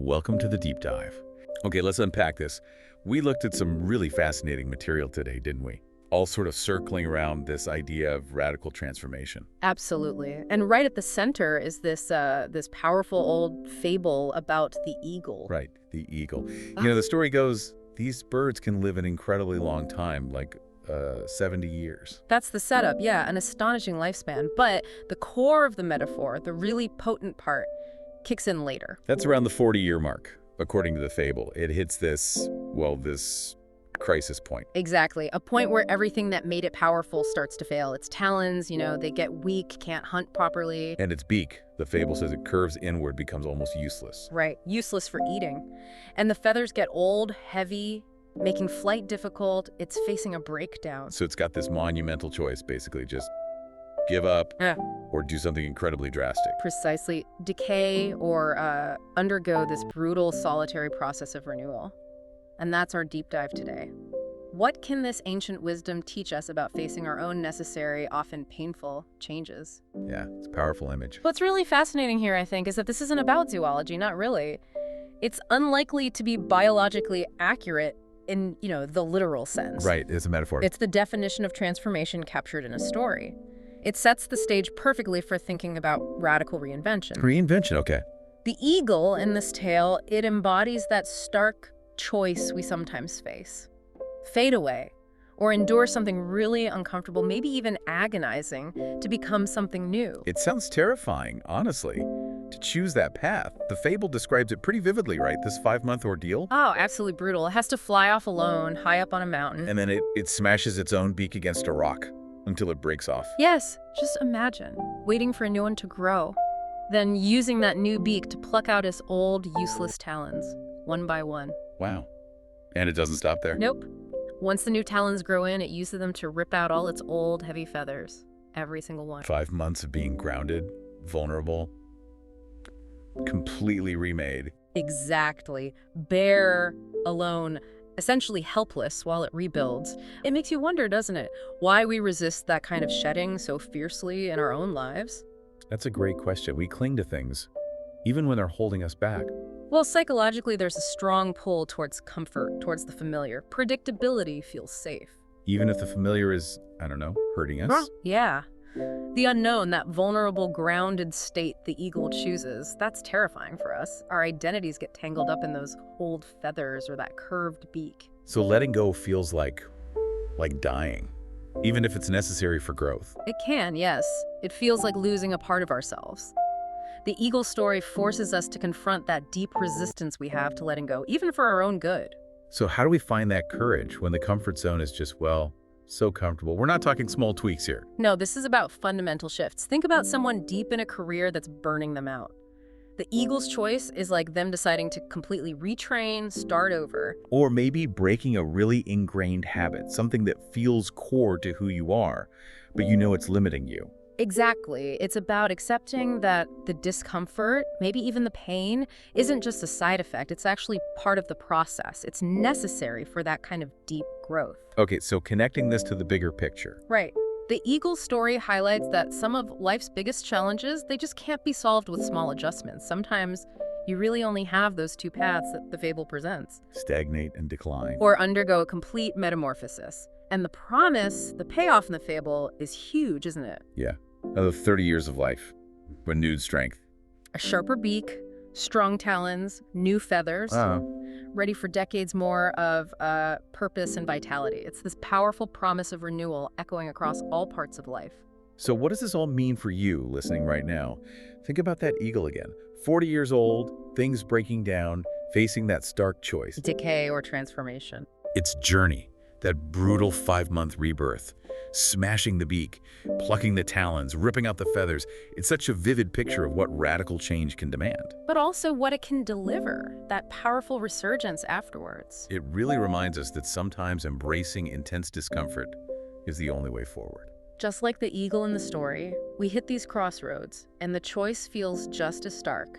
Welcome to the deep dive. Okay, let's unpack this. We looked at some really fascinating material today, didn't we? All sort of circling around this idea of radical transformation. Absolutely. And right at the center is this powerful old fable about the eagle. Right, the eagle. The story goes, these birds can live an incredibly long time, like 70 years. That's the setup, yeah, an astonishing lifespan. But the core of the metaphor, the really potent part, kicks in later. That's around the 40-year mark, according to the fable. It hits this crisis point. Exactly. A point where everything that made it powerful starts to fail. Its talons, they get weak, can't hunt properly. And its beak, the fable says it curves inward, becomes almost useless. Right. Useless for eating. And the feathers get old, heavy, making flight difficult. It's facing a breakdown. So it's got this monumental choice, basically, just give up or do something incredibly drastic. Precisely. Decay or undergo this brutal, solitary process of renewal. And that's our deep dive today. What can this ancient wisdom teach us about facing our own necessary, often painful, changes? Yeah, it's a powerful image. What's really fascinating here, I think, is that this isn't about zoology, not really. It's unlikely to be biologically accurate in, the literal sense. Right, it's a metaphor. It's the definition of transformation captured in a story. It sets the stage perfectly for thinking about radical reinvention. Reinvention, okay. The eagle in this tale, it embodies that stark choice we sometimes face. Fade away, or endure something really uncomfortable, maybe even agonizing, to become something new. It sounds terrifying, honestly, to choose that path. The fable describes it pretty vividly, right? This 5-month ordeal. Oh, absolutely brutal. It has to fly off alone, high up on a mountain. And then it smashes its own beak against a rock until it breaks off. Yes, just imagine, waiting for a new one to grow, then using that new beak to pluck out its old, useless talons, one by one. Wow. And it doesn't stop there? Nope. Once the new talons grow in, it uses them to rip out all its old, heavy feathers. Every single one. 5 months of being grounded, vulnerable, completely remade. Exactly. Bare, alone, essentially helpless while it rebuilds. It makes you wonder, doesn't it, why we resist that kind of shedding so fiercely in our own lives? That's a great question. We cling to things, even when they're holding us back. Well, psychologically, there's a strong pull towards comfort, towards the familiar. Predictability feels safe. Even if the familiar is, hurting us? Yeah. The unknown, that vulnerable, grounded state the eagle chooses, that's terrifying for us. Our identities get tangled up in those old feathers or that curved beak. So letting go feels like dying, even if it's necessary for growth. It can, yes. It feels like losing a part of ourselves. The eagle story forces us to confront that deep resistance we have to letting go, even for our own good. So how do we find that courage when the comfort zone is just, so comfortable? We're not talking small tweaks here. No, this is about fundamental shifts. Think about someone deep in a career that's burning them out. The eagle's choice is like them deciding to completely retrain, start over. Or maybe breaking a really ingrained habit, something that feels core to who you are, but it's limiting you. Exactly. It's about accepting that the discomfort, maybe even the pain, isn't just a side effect. It's actually part of the process. It's necessary for that kind of deep growth. Okay, so connecting this to the bigger picture. Right. The eagle story highlights that some of life's biggest challenges, they just can't be solved with small adjustments. Sometimes you really only have those two paths that the fable presents. Stagnate and decline. Or undergo a complete metamorphosis. And the promise, the payoff in the fable is huge, isn't it? Yeah. Another 30 years of life. Renewed strength. A sharper beak, strong talons, new feathers, ready for decades more of purpose and vitality. It's this powerful promise of renewal echoing across all parts of life. So what does this all mean for you listening right now? Think about that eagle again. 40 years old, things breaking down, facing that stark choice. Decay or transformation. Its journey. That brutal 5-month rebirth, smashing the beak, plucking the talons, ripping out the feathers. It's such a vivid picture of what radical change can demand. But also what it can deliver, that powerful resurgence afterwards. It really reminds us that sometimes embracing intense discomfort is the only way forward. Just like the eagle in the story, we hit these crossroads, and the choice feels just as stark.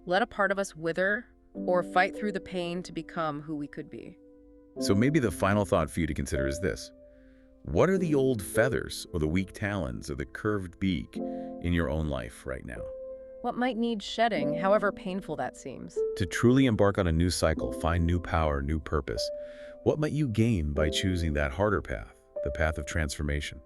Let a part of us wither, or fight through the pain to become who we could be. So maybe the final thought for you to consider is this. What are the old feathers or the weak talons or the curved beak in your own life right now? What might need shedding, however painful that seems? To truly embark on a new cycle, find new power, new purpose, what might you gain by choosing that harder path, the path of transformation?